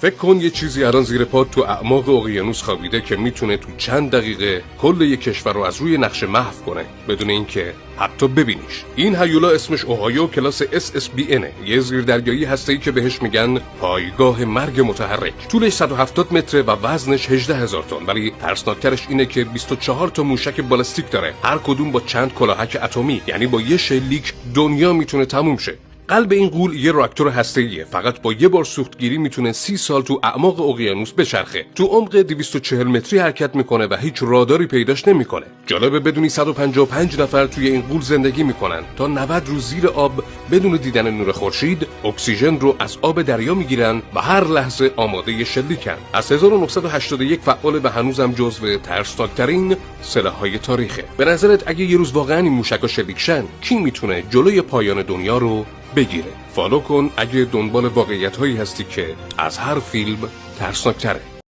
فکر کن یه چیزی الان زیر پات تو اعماق اقیانوس خوابیده که میتونه تو چند دقیقه کل یک کشور رو از روی نقشه محو کنه بدون اینکه حتی ببینیش. این هیولا اسمش اوهایو کلاس SSBN، یه زیردریایی هسته‌ای که بهش میگن پایگاه مرگ متحرک. طولش 170 متره و وزنش 18000 تن، ولی ترسناکترش اینه که 24 تا موشک بالستیک داره، هر کدوم با چند کلاهک اتمی، یعنی با یه شلیک دنیا میتونه تموم شه. قلب این غول یه راکتور هسته‌ایه، فقط با یه بار سوختگیری میتونه 30 سال تو اعماق اقیانوس بچرخه. تو عمق 240 متری حرکت میکنه و هیچ راداری پیداش نمیکنه. جالبه بدونی 155 نفر توی این غول زندگی میکنن، تا 90 روز زیر آب بدون دیدن نور خورشید اکسیژن رو از آب دریا میگیرن و هر لحظه آماده شلیکن. از 1981 فعال و هنوزم جزو ترسناکترین سلاح‌های تاریخه. به نظرت اگه یه روز واقعا این موشکا شلیکشن، کی میتونه جلوی پایان دنیا رو بگیره؟ فالو کن اگه دنبال واقعیت هایی هستی که از هر فیلم ترسناکتره.